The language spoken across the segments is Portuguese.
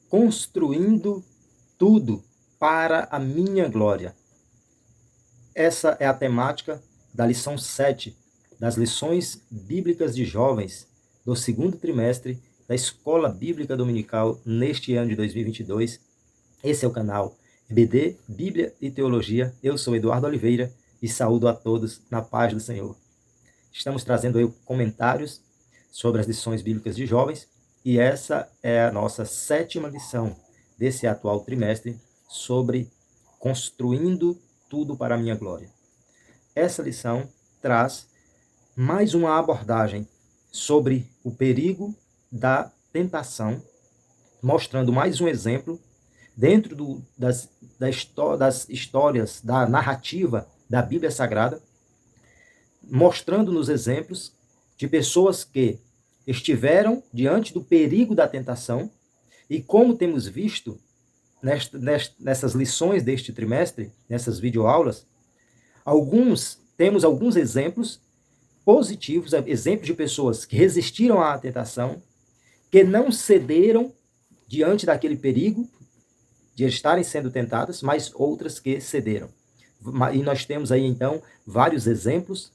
construindo tudo para a minha glória. Essa é a temática da lição 7 das lições bíblicas de jovens do segundo trimestre da Escola Bíblica Dominical neste ano de 2022. Esse é o canal EBD, Bíblia e Teologia. Eu sou Eduardo Oliveira e saúdo a todos na paz do Senhor. Estamos trazendo aí comentários sobre as lições bíblicas de jovens e essa é a nossa 7ª lição desse atual trimestre sobre construindo tudo para a minha glória. Essa lição traz mais uma abordagem sobre o perigo da tentação, mostrando mais um exemplo dentro das histórias, da narrativa da Bíblia Sagrada, mostrando-nos exemplos de pessoas que estiveram diante do perigo da tentação e como temos visto nessas lições deste trimestre, nessas videoaulas, temos alguns exemplos positivos, exemplos de pessoas que resistiram à tentação, que não cederam diante daquele perigo de estarem sendo tentadas, mas outras que cederam. E nós temos aí, então, vários exemplos,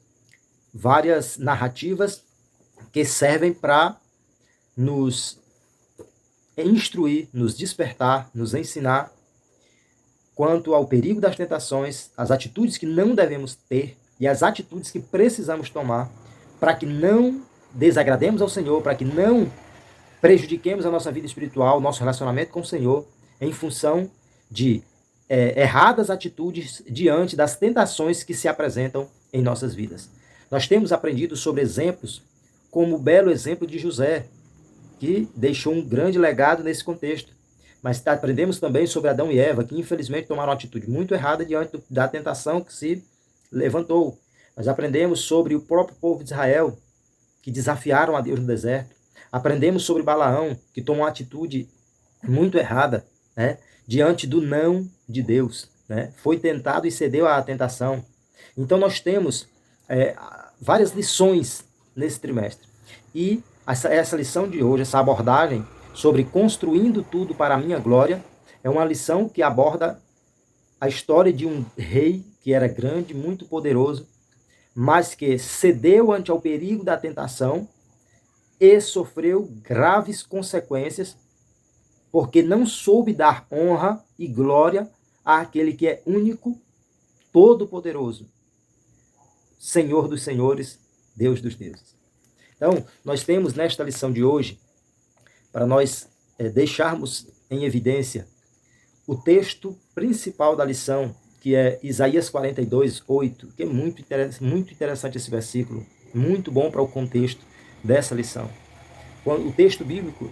várias narrativas que servem para nos instruir, nos despertar, nos ensinar quanto ao perigo das tentações, as atitudes que não devemos ter e as atitudes que precisamos tomar para que não desagrademos ao Senhor, para que não prejudiquemos a nossa vida espiritual, nosso relacionamento com o Senhor, em função de erradas atitudes diante das tentações que se apresentam em nossas vidas. Nós temos aprendido sobre exemplos, como o belo exemplo de José, que deixou um grande legado nesse contexto. Mas aprendemos também sobre Adão e Eva, que infelizmente tomaram uma atitude muito errada diante da tentação que se levantou. Nós aprendemos sobre o próprio povo de Israel, que desafiaram a Deus no deserto. Aprendemos sobre Balaão, que tomou uma atitude muito errada, né, diante do não de Deus, né? Foi tentado e cedeu à tentação. Então nós temos várias lições nesse trimestre. E essa lição de hoje, essa abordagem sobre construindo tudo para a minha glória, é uma lição que aborda a história de um rei que era grande, muito poderoso, mas que cedeu ante ao perigo da tentação e sofreu graves consequências porque não soube dar honra e glória àquele que é único, todo-poderoso, Senhor dos senhores, Deus dos deuses. Então, nós temos nesta lição de hoje, para nós deixarmos em evidência o texto principal da lição, que é Isaías 42:8, que é muito interessante esse versículo, muito bom para o contexto dessa lição. O texto bíblico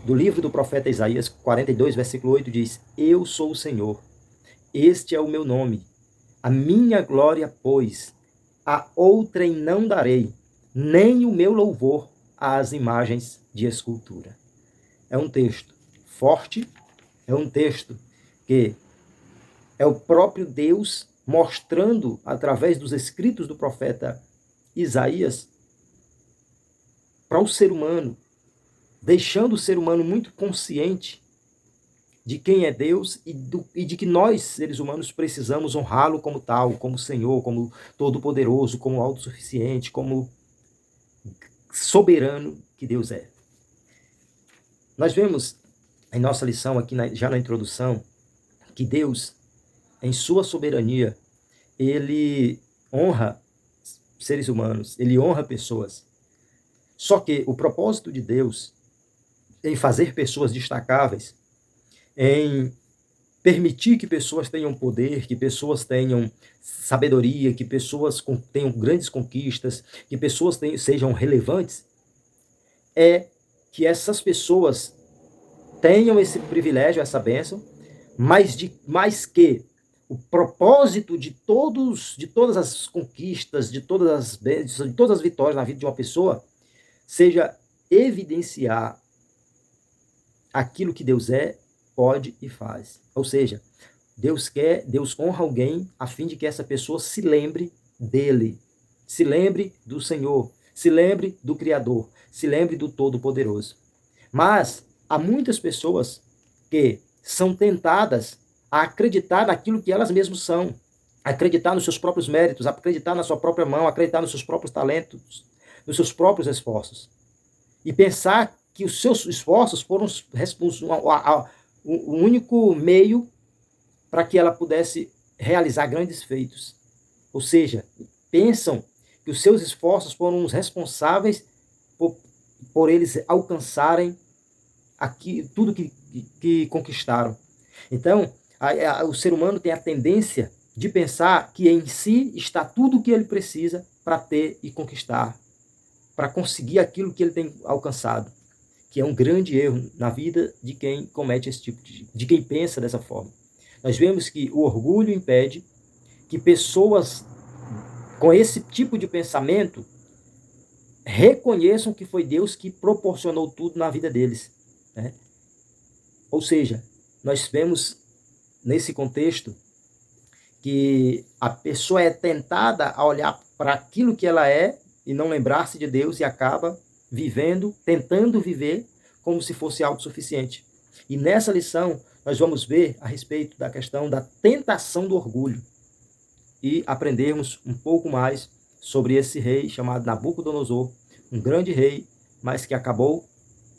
do livro do profeta Isaías 42, versículo 8 diz: Eu sou o Senhor, este é o meu nome, a minha glória, pois, a outrem não darei, nem o meu louvor às imagens de escultura. É um texto forte, é um texto que é o próprio Deus mostrando, através dos escritos do profeta Isaías, para o ser humano, deixando o ser humano muito consciente de quem é Deus e de que nós, seres humanos, precisamos honrá-lo como tal, como Senhor, como Todo-Poderoso, como autossuficiente, como soberano que Deus é. Nós vemos em nossa lição aqui, já na introdução, que Deus, em sua soberania, ele honra seres humanos, ele honra pessoas. Só que o propósito de Deus em fazer pessoas destacáveis, em permitir que pessoas tenham poder, que pessoas tenham sabedoria, que pessoas tenham grandes conquistas, que pessoas sejam relevantes, é que essas pessoas tenham esse privilégio, essa bênção, mas que o propósito de todas as conquistas, de todas as vitórias na vida de uma pessoa, seja evidenciar aquilo que Deus é, pode e faz. Ou seja, Deus honra alguém a fim de que essa pessoa se lembre dele, se lembre do Senhor, se lembre do Criador, se lembre do Todo-Poderoso. Mas há muitas pessoas porque são tentadas a acreditar naquilo que elas mesmas são, acreditar nos seus próprios méritos, acreditar na sua própria mão, acreditar nos seus próprios talentos, nos seus próprios esforços. E pensar que os seus esforços foram o único meio para que ela pudesse realizar grandes feitos. Ou seja, pensam que os seus esforços foram os responsáveis por eles alcançarem tudo que conquistaram. Então, o ser humano tem a tendência de pensar que em si está tudo o que ele precisa para ter e conquistar, para conseguir aquilo que ele tem alcançado, que é um grande erro na vida de quem comete esse tipo de quem pensa dessa forma. Nós vemos que o orgulho impede que pessoas com esse tipo de pensamento reconheçam que foi Deus que proporcionou tudo na vida deles, né? Ou seja, nós vemos nesse contexto que a pessoa é tentada a olhar para aquilo que ela é e não lembrar-se de Deus e acaba vivendo, tentando viver como se fosse autossuficiente. E nessa lição nós vamos ver a respeito da questão da tentação do orgulho e aprendermos um pouco mais sobre esse rei chamado Nabucodonosor, um grande rei, mas que acabou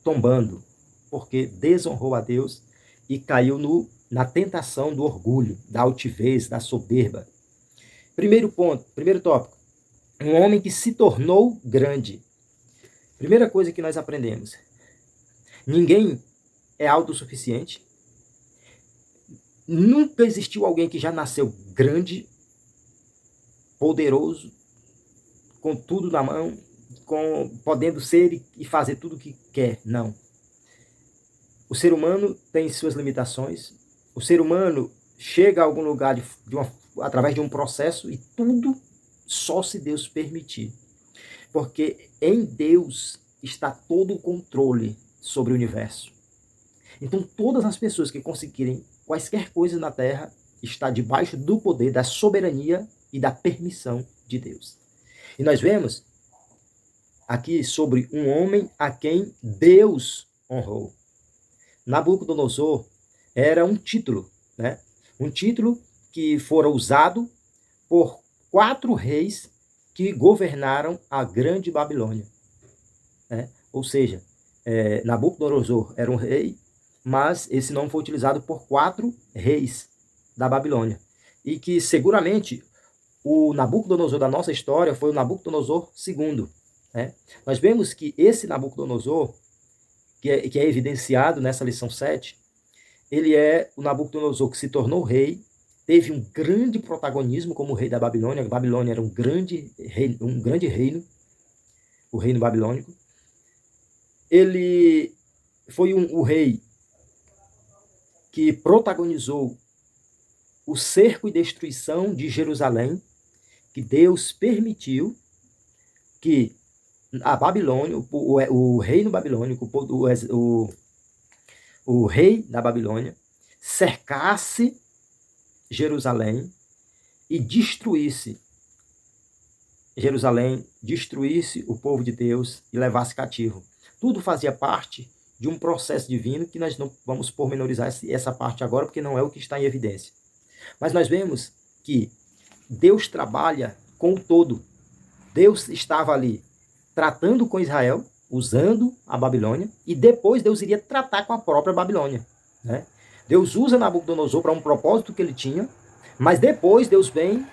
tombando, porque desonrou a Deus e caiu na tentação do orgulho, da altivez, da soberba. Primeiro ponto, primeiro tópico, um homem que se tornou grande. Primeira coisa que nós aprendemos, ninguém é autossuficiente, nunca existiu alguém que já nasceu grande, poderoso, com tudo na mão, podendo ser e fazer tudo o que quer. Não. O ser humano tem suas limitações. O ser humano chega a algum lugar através de um processo e tudo só se Deus permitir. Porque em Deus está todo o controle sobre o universo. Então todas as pessoas que conseguirem quaisquer coisas na Terra está debaixo do poder, da soberania e da permissão de Deus. E nós vemos aqui sobre um homem a quem Deus honrou. Nabucodonosor era um título, né? Um título que fora usado por 4 reis que governaram a grande Babilônia, né? Ou seja, Nabucodonosor era um rei, mas esse nome foi utilizado por 4 reis da Babilônia. E que seguramente o Nabucodonosor da nossa história foi o Nabucodonosor II, né? Nós vemos que esse Nabucodonosor, que é evidenciado nessa lição 7, ele é o Nabucodonosor que se tornou rei, teve um grande protagonismo como rei da Babilônia. A Babilônia era um grande reino, o reino babilônico. Ele foi o rei que protagonizou o cerco e destruição de Jerusalém, que Deus permitiu que a Babilônia, o reino babilônico, o rei da Babilônia, cercasse Jerusalém e destruísse Jerusalém, destruísse o povo de Deus e levasse cativo. Tudo fazia parte de um processo divino que nós não vamos pormenorizar essa parte agora, porque não é o que está em evidência. Mas nós vemos que Deus trabalha com o todo. Deus estava ali tratando com Israel, usando a Babilônia, e depois Deus iria tratar com a própria Babilônia, né? Deus usa Nabucodonosor para um propósito que ele tinha, mas depois Deus vem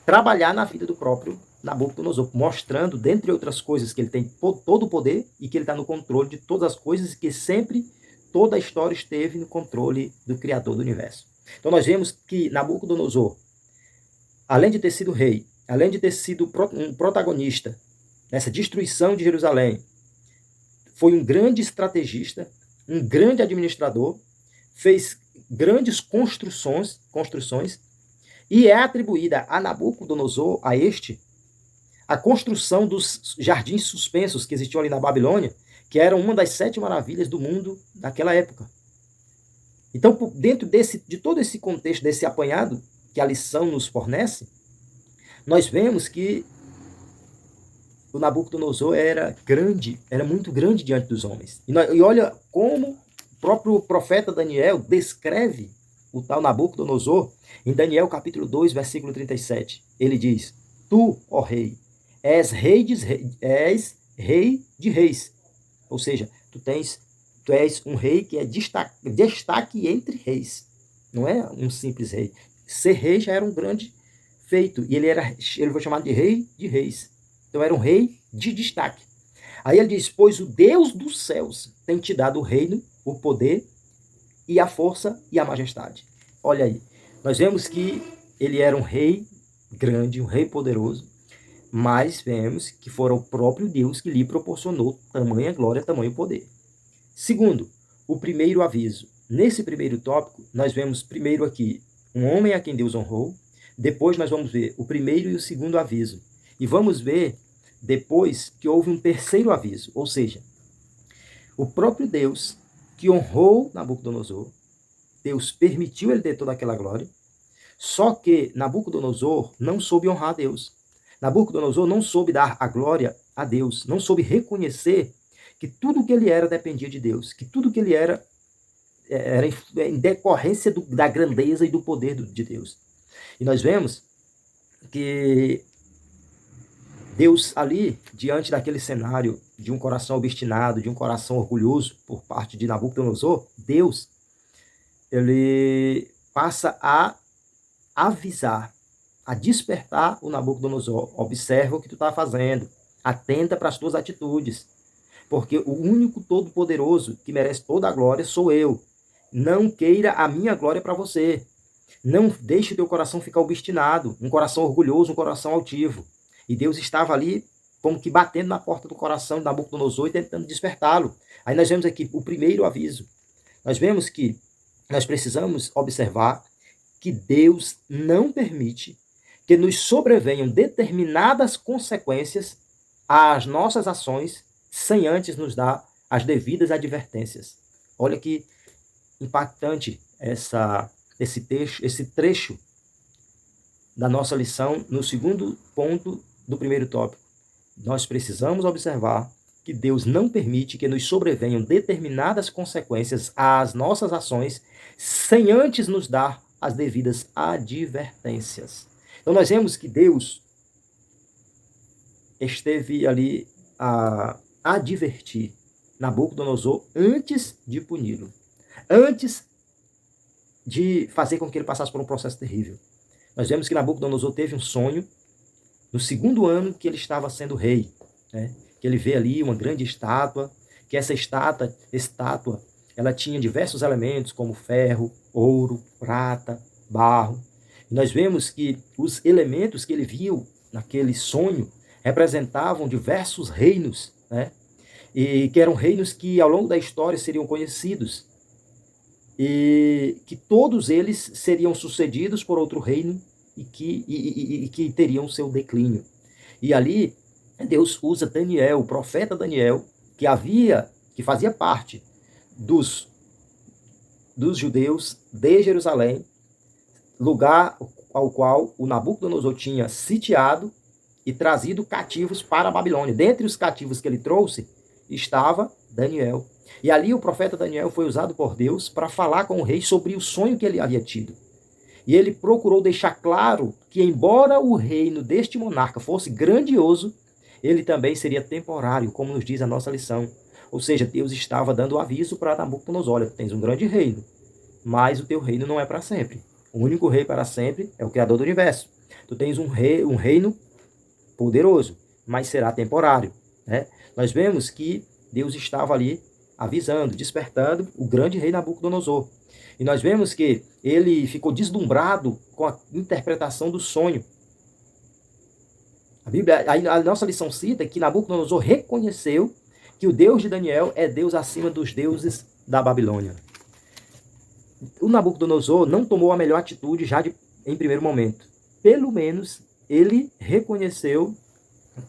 trabalhar na vida do próprio Nabucodonosor, mostrando, dentre outras coisas, que ele tem todo o poder e que ele está no controle de todas as coisas e que sempre, toda a história esteve no controle do Criador do universo. Então nós vemos que Nabucodonosor, além de ter sido rei, além de ter sido um protagonista nessa destruição de Jerusalém, foi um grande estrategista, um grande administrador, fez grandes construções, e é atribuída a Nabucodonosor, a construção dos jardins suspensos que existiam ali na Babilônia, que eram uma das 7 maravilhas do mundo daquela época. Então, dentro de todo esse contexto, desse apanhado que a lição nos fornece, nós vemos que o Nabucodonosor era muito grande diante dos homens. E olha como próprio profeta Daniel descreve o tal Nabucodonosor em Daniel capítulo 2, versículo 37. Ele diz: Tu, ó rei, és rei de reis. Ou seja, tu és um rei que é destaque entre reis. Não é um simples rei. Ser rei já era um grande feito. E ele foi chamado de rei de reis. Então era um rei de destaque. Aí ele diz: pois o Deus dos céus tem te dado o reino, o poder e a força e a majestade. Olha aí, nós vemos que ele era um rei grande, um rei poderoso, mas vemos que fora o próprio Deus que lhe proporcionou tamanha glória, tamanho poder. Segundo, o primeiro aviso. Nesse primeiro tópico, nós vemos primeiro aqui um homem a quem Deus honrou, depois nós vamos ver o primeiro e o segundo aviso. E vamos ver depois que houve um terceiro aviso, ou seja, o próprio Deus que honrou Nabucodonosor, Deus permitiu ele ter toda aquela glória, só que Nabucodonosor não soube honrar a Deus. Nabucodonosor não soube dar a glória a Deus, não soube reconhecer que tudo que ele era dependia de Deus, que tudo que ele era em decorrência da grandeza e do poder de Deus. E nós vemos que Deus ali, diante daquele cenário de um coração obstinado, de um coração orgulhoso por parte de Nabucodonosor, Deus, ele passa a avisar, a despertar o Nabucodonosor. Observa o que tu está fazendo, atenta para as tuas atitudes, porque o único todo-poderoso que merece toda a glória sou eu. Não queira a minha glória para você. Não deixe o teu coração ficar obstinado, um coração orgulhoso, um coração altivo. E Deus estava ali como que batendo na porta do coração de Nabucodonosor e tentando despertá-lo. Aí nós vemos aqui o primeiro aviso. Nós vemos que nós precisamos observar que Deus não permite que nos sobrevenham determinadas consequências às nossas ações sem antes nos dar as devidas advertências. Olha que impactante esse trecho da nossa lição no segundo ponto do primeiro tópico. Nós precisamos observar que Deus não permite que nos sobrevenham determinadas consequências às nossas ações sem antes nos dar as devidas advertências. Então nós vemos que Deus esteve ali a advertir Nabucodonosor antes de puni-lo, antes de fazer com que ele passasse por um processo terrível. Nós vemos que Nabucodonosor teve um sonho no segundo ano que ele estava sendo rei, né? Que ele vê ali uma grande estátua, que essa estátua ela tinha diversos elementos como ferro, ouro, prata, barro. E nós vemos que os elementos que ele viu naquele sonho representavam diversos reinos, né? E que eram reinos que ao longo da história seriam conhecidos e que todos eles seriam sucedidos por outro reino e que teriam seu declínio. E ali Deus usa Daniel, o profeta Daniel, que fazia parte dos judeus de Jerusalém, lugar ao qual o Nabucodonosor tinha sitiado e trazido cativos para a Babilônia. Dentre os cativos que ele trouxe estava Daniel. E ali o profeta Daniel foi usado por Deus para falar com o rei sobre o sonho que ele havia tido. E ele procurou deixar claro que, embora o reino deste monarca fosse grandioso, ele também seria temporário, como nos diz a nossa lição. Ou seja, Deus estava dando aviso para Nabucodonosor: olha, tu tens um grande reino, mas o teu reino não é para sempre. O único rei para sempre é o Criador do universo. Tu tens um reino poderoso, mas será temporário, né? Nós vemos que Deus estava ali avisando, despertando o grande rei Nabucodonosor. E nós vemos que ele ficou deslumbrado com a interpretação do sonho. A nossa lição cita que Nabucodonosor reconheceu que o Deus de Daniel é Deus acima dos deuses da Babilônia. O Nabucodonosor não tomou a melhor atitude em primeiro momento. Pelo menos ele reconheceu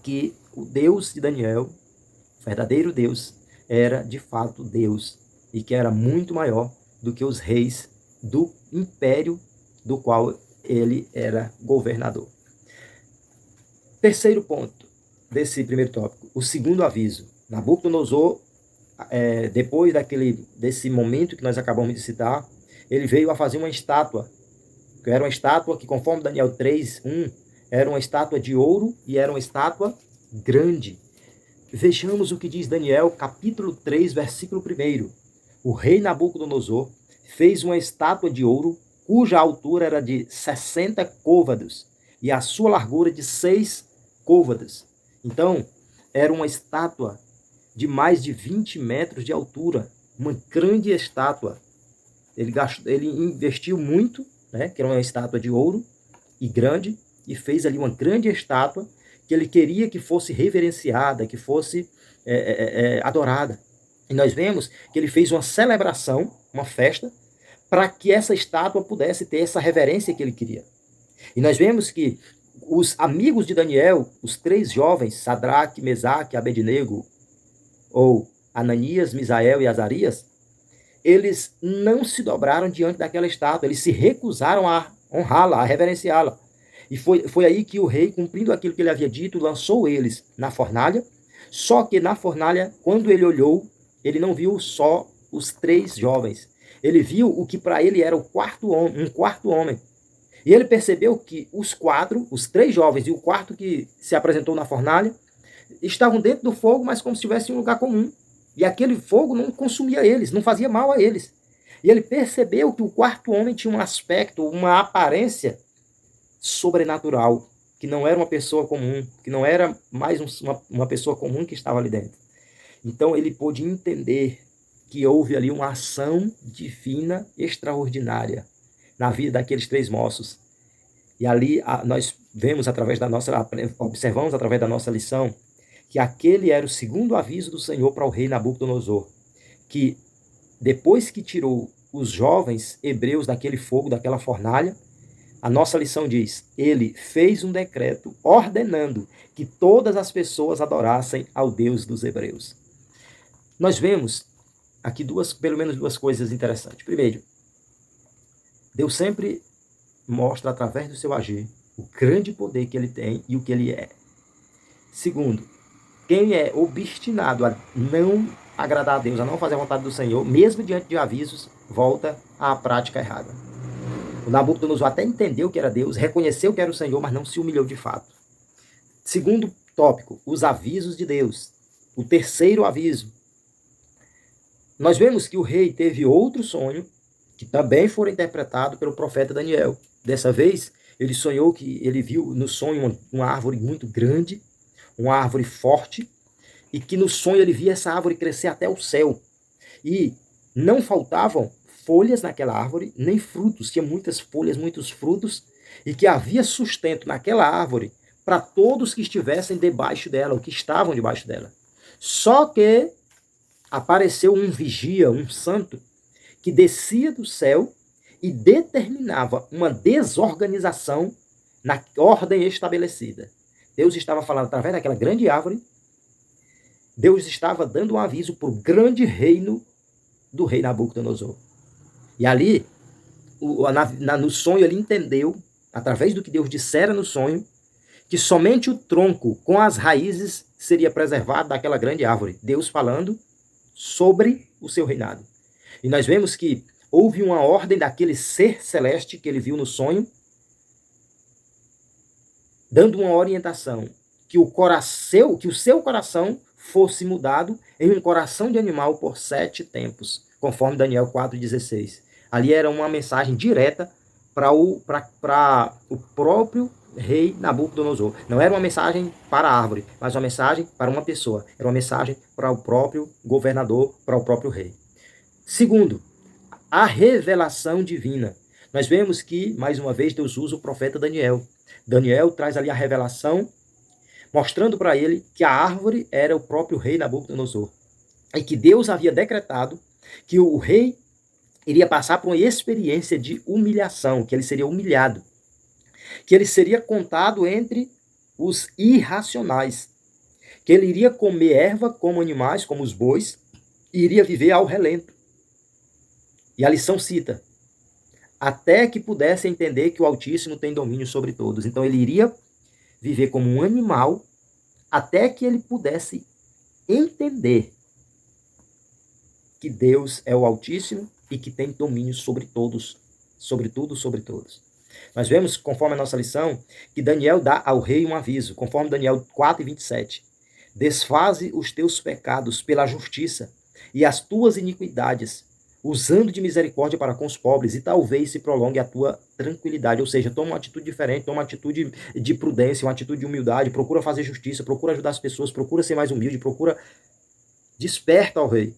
que o Deus de Daniel, o verdadeiro Deus, era de fato Deus e que era muito maior do que os reis do império do qual ele era governador. Terceiro ponto desse primeiro tópico, o segundo aviso. Nabucodonosor depois desse momento que nós acabamos de citar, ele veio a fazer uma estátua, que era uma estátua que, conforme Daniel 3:1, era uma estátua de ouro e era uma estátua grande. Vejamos o que diz Daniel, capítulo 3, versículo 1. O rei Nabucodonosor fez uma estátua de ouro, cuja altura era de 60 côvados e a sua largura de 6 côvados. Então, era uma estátua de mais de 20 metros de altura, uma grande estátua. Ele investiu muito, né, que era uma estátua de ouro e grande, e fez ali uma grande estátua que ele queria que fosse reverenciada, que fosse adorada. E nós vemos que ele fez uma celebração, uma festa, para que essa estátua pudesse ter essa reverência que ele queria. E nós vemos que os amigos de Daniel, os 3 jovens, Sadraque, Mesaque e Abednego, ou Ananias, Misael e Azarias, eles não se dobraram diante daquela estátua, eles se recusaram a honrá-la, a reverenciá-la. E foi aí que o rei, cumprindo aquilo que ele havia dito, lançou eles na fornalha. Só que na fornalha, quando ele olhou, ele não viu só os 3 jovens. Ele viu o que para ele era um quarto homem. E ele percebeu que os 3 jovens e o quarto que se apresentou na fornalha, estavam dentro do fogo, mas como se estivessem em um lugar comum. E aquele fogo não consumia eles, não fazia mal a eles. E ele percebeu que o quarto homem tinha um aspecto, uma aparência sobrenatural, que não era uma pessoa comum, que não era mais uma pessoa comum que estava ali dentro. Então ele pôde entender que houve ali uma ação divina extraordinária na vida daqueles 3 moços. E ali nós vemos observamos através da nossa lição, que aquele era o segundo aviso do Senhor para o rei Nabucodonosor, que depois que tirou os jovens hebreus daquele fogo, daquela fornalha, a nossa lição diz, ele fez um decreto ordenando que todas as pessoas adorassem ao Deus dos hebreus. Nós vemos aqui pelo menos duas coisas interessantes. Primeiro, Deus sempre mostra através do seu agir o grande poder que ele tem e o que ele é. Segundo, quem é obstinado a não agradar a Deus, a não fazer a vontade do Senhor, mesmo diante de avisos, volta à prática errada. O Nabucodonosor até entendeu que era Deus, reconheceu que era o Senhor, mas não se humilhou de fato. Segundo tópico, os avisos de Deus. O terceiro aviso. Nós vemos que o rei teve outro sonho, que também foi interpretado pelo profeta Daniel. Dessa vez, ele sonhou que ele viu no sonho uma árvore muito grande, uma árvore forte, e que no sonho ele via essa árvore crescer até o céu. E não faltavam folhas naquela árvore, nem frutos, tinha muitas folhas, muitos frutos, e que havia sustento naquela árvore para todos que estivessem debaixo dela, ou que estavam debaixo dela. Só que apareceu um vigia, um santo, que descia do céu e determinava uma desorganização na ordem estabelecida. Deus estava falando através daquela grande árvore, Deus estava dando um aviso para o grande reino do rei Nabucodonosor. E ali, no sonho, ele entendeu, através do que Deus dissera no sonho, que somente o tronco com as raízes seria preservado daquela grande árvore. Deus falando sobre o seu reinado. E nós vemos que houve uma ordem daquele ser celeste que ele viu no sonho, dando uma orientação que o seu coração fosse mudado em um coração de animal por 7 tempos, conforme Daniel 4,16. Ali era uma mensagem direta para o próprio rei Nabucodonosor. Não era uma mensagem para a árvore, mas uma mensagem para uma pessoa. Era uma mensagem para o próprio governador, para o próprio rei. Segundo, a revelação divina. Nós vemos que, mais uma vez, Deus usa o profeta Daniel. Daniel traz ali a revelação, mostrando para ele que a árvore era o próprio rei Nabucodonosor. E que Deus havia decretado que o rei iria passar por uma experiência de humilhação, que ele seria humilhado, que ele seria contado entre os irracionais, que ele iria comer erva como animais, como os bois, e iria viver ao relento. E a lição cita, até que pudesse entender que o Altíssimo tem domínio sobre todos. Então ele iria viver como um animal, até que ele pudesse entender que Deus é o Altíssimo e que tem domínio sobre todos, sobre tudo, sobre todos. Nós vemos, conforme a nossa lição, que Daniel dá ao rei um aviso, conforme Daniel 4:27. Desfaze os teus pecados pela justiça e as tuas iniquidades, usando de misericórdia para com os pobres, e talvez se prolongue a tua tranquilidade. Ou seja, toma uma atitude diferente, toma uma atitude de prudência, uma atitude de humildade, procura fazer justiça, procura ajudar as pessoas, procura ser mais humilde, procura desperta ao rei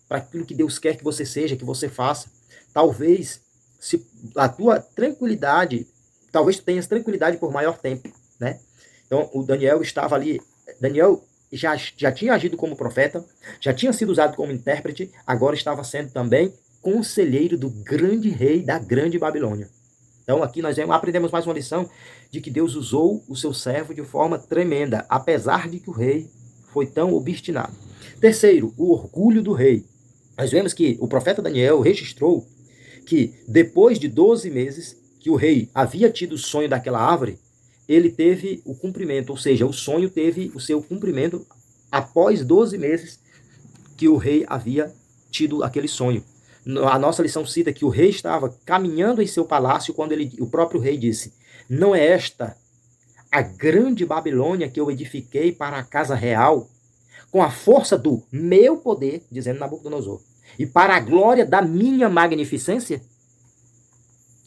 para aquilo que Deus quer que você seja, que você faça. Talvez se a tua tranquilidade, talvez tu tenhas tranquilidade por maior tempo, né? Então, o Daniel estava ali, Daniel já tinha agido como profeta, já tinha sido usado como intérprete, agora estava sendo também conselheiro do grande rei da grande Babilônia. Então, aqui nós aprendemos mais uma lição de que Deus usou o seu servo de forma tremenda, apesar de que o rei foi tão obstinado. Terceiro, o orgulho do rei. Nós vemos que o profeta Daniel registrou que depois de 12 meses que o rei havia tido o sonho daquela árvore, ele teve o cumprimento, ou seja, o sonho teve o seu cumprimento após 12 meses que o rei havia tido aquele sonho. A nossa lição cita que o rei estava caminhando em seu palácio quando o próprio rei disse: não é esta a grande Babilônia que eu edifiquei para a casa real, com a força do meu poder, dizendo Nabucodonosor, e para a glória da minha magnificência?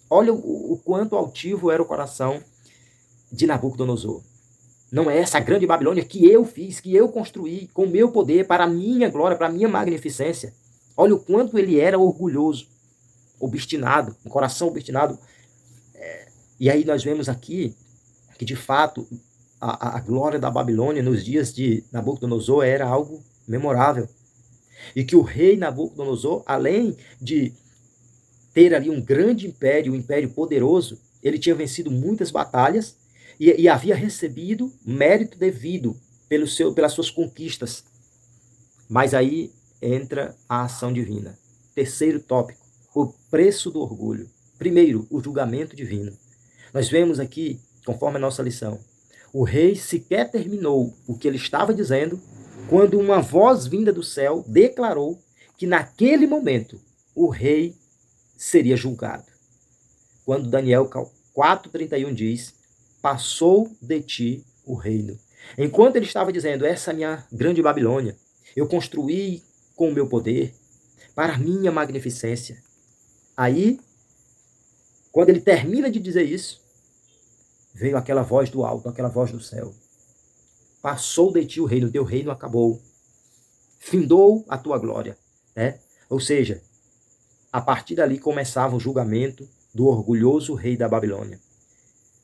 Olha o quanto altivo era o coração de Nabucodonosor. Não é essa grande Babilônia que eu fiz, que eu construí com o meu poder para a minha glória, para a minha magnificência. Olha o quanto ele era orgulhoso, obstinado, um coração obstinado. E aí nós vemos aqui que, de fato, a glória da Babilônia nos dias de Nabucodonosor era algo memorável. E que o rei Nabucodonosor, além de ter ali um grande império, um império poderoso, ele tinha vencido muitas batalhas e havia recebido mérito devido pelas suas conquistas. Mas aí entra a ação divina. Terceiro tópico, o preço do orgulho. Primeiro, o julgamento divino. Nós vemos aqui, conforme a nossa lição, o rei sequer terminou o que ele estava dizendo quando uma voz vinda do céu declarou que naquele momento o rei seria julgado. Quando Daniel 4:31 diz: passou de ti o reino. Enquanto ele estava dizendo: essa é a minha grande Babilônia, eu construí com o meu poder, para a minha magnificência. Aí, quando ele termina de dizer isso, veio aquela voz do alto, aquela voz do céu. Passou de ti o reino, teu reino acabou. Findou a tua glória. Né? Ou seja, a partir dali começava o julgamento do orgulhoso rei da Babilônia.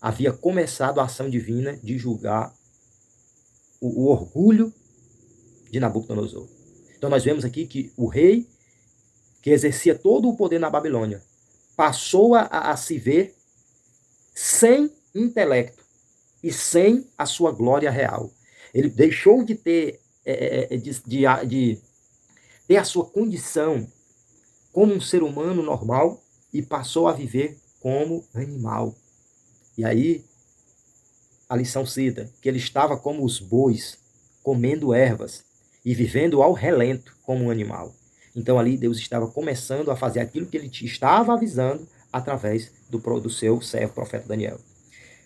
Havia começado a ação divina de julgar o orgulho de Nabucodonosor. Então nós vemos aqui que o rei, que exercia todo o poder na Babilônia, passou a se ver sem intelecto e sem a sua glória real. Ele deixou de ter, de ter a sua condição como um ser humano normal e passou a viver como animal. E aí, a lição cita que ele estava como os bois, comendo ervas e vivendo ao relento como um animal. Então ali Deus estava começando a fazer aquilo que ele estava avisando através do seu servo, profeta Daniel.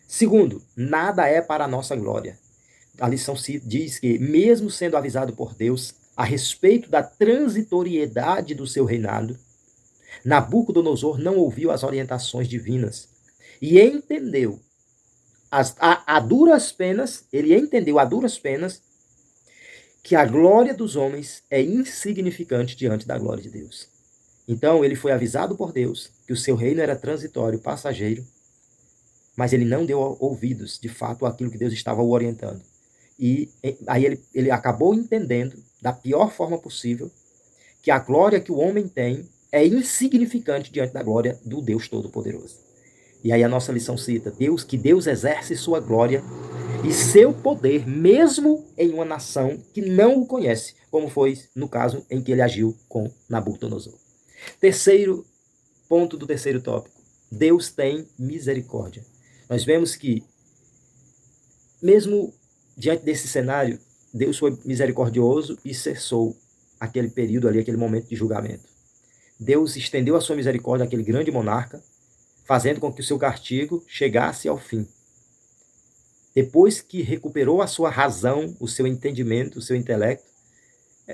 Segundo, nada é para a nossa glória. A lição diz que, mesmo sendo avisado por Deus a respeito da transitoriedade do seu reinado, Nabucodonosor não ouviu as orientações divinas e entendeu a duras penas, ele entendeu a duras penas que a glória dos homens é insignificante diante da glória de Deus. Então ele foi avisado por Deus que o seu reino era transitório, passageiro, mas ele não deu ouvidos, de fato, àquilo que Deus estava o orientando. E aí ele acabou entendendo, da pior forma possível, que a glória que o homem tem é insignificante diante da glória do Deus Todo-Poderoso. E aí a nossa lição cita que Deus exerce sua glória e seu poder, mesmo em uma nação que não o conhece, como foi no caso em que ele agiu com Nabucodonosor. Terceiro ponto do terceiro tópico. Deus tem misericórdia. Nós vemos que, mesmo diante desse cenário, Deus foi misericordioso e cessou aquele período ali, aquele momento de julgamento. Deus estendeu a sua misericórdia àquele grande monarca, fazendo com que o seu castigo chegasse ao fim. Depois que recuperou a sua razão, o seu entendimento, o seu intelecto,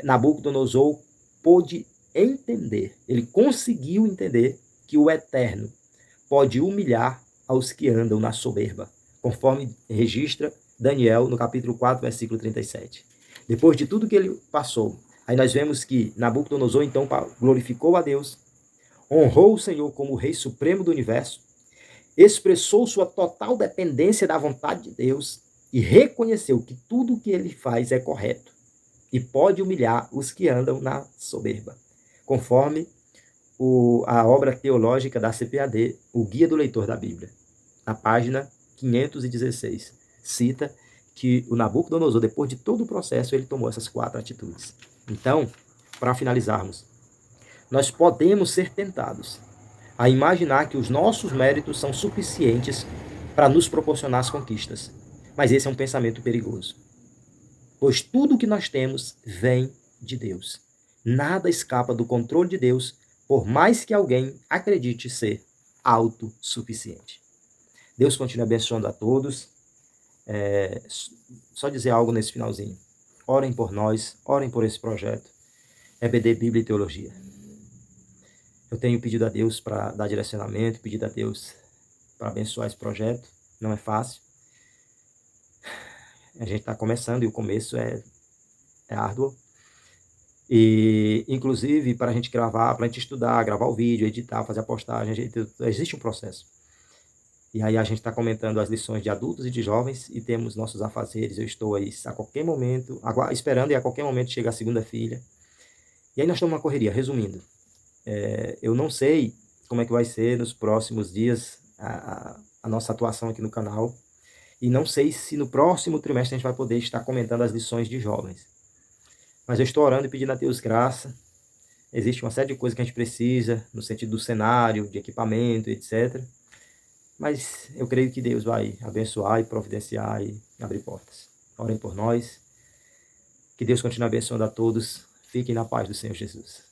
Nabucodonosor pôde entender, ele conseguiu entender que o Eterno pode humilhar aos que andam na soberba, conforme registra Daniel no capítulo 4, versículo 37. Depois de tudo que ele passou, aí nós vemos que Nabucodonosor então glorificou a Deus, honrou o Senhor como o Rei Supremo do Universo, expressou sua total dependência da vontade de Deus e reconheceu que tudo o que ele faz é correto e pode humilhar os que andam na soberba, conforme a obra teológica da CPAD, o Guia do Leitor da Bíblia, na página 516, cita que o Nabucodonosor, depois de todo o processo, ele tomou essas 4 atitudes. Então, para finalizarmos, nós podemos ser tentados a imaginar que os nossos méritos são suficientes para nos proporcionar as conquistas. Mas esse é um pensamento perigoso. Pois tudo o que nós temos vem de Deus. Nada escapa do controle de Deus, por mais que alguém acredite ser autossuficiente. Deus continue abençoando a todos. Só dizer algo nesse finalzinho. Orem por nós, orem por esse projeto. EBD Bíblia e Teologia. Eu tenho pedido a Deus para dar direcionamento, pedido a Deus para abençoar esse projeto. Não é fácil. A gente está começando e o começo é árduo. E, inclusive, para a gente gravar, para a gente estudar, gravar o vídeo, editar, fazer a postagem, existe um processo. E aí a gente está comentando as lições de adultos e de jovens e temos nossos afazeres. Eu estou aí a qualquer momento, esperando e a qualquer momento chega a segunda filha. E aí nós estamos numa correria, resumindo. Eu não sei como é que vai ser nos próximos dias a nossa atuação aqui no canal. E não sei se no próximo trimestre a gente vai poder estar comentando as lições de jovens. Mas eu estou orando e pedindo a Deus graça. Existe uma série de coisas que a gente precisa, no sentido do cenário, de equipamento, etc. Mas eu creio que Deus vai abençoar e providenciar e abrir portas. Orem por nós. Que Deus continue abençoando a todos. Fiquem na paz do Senhor Jesus.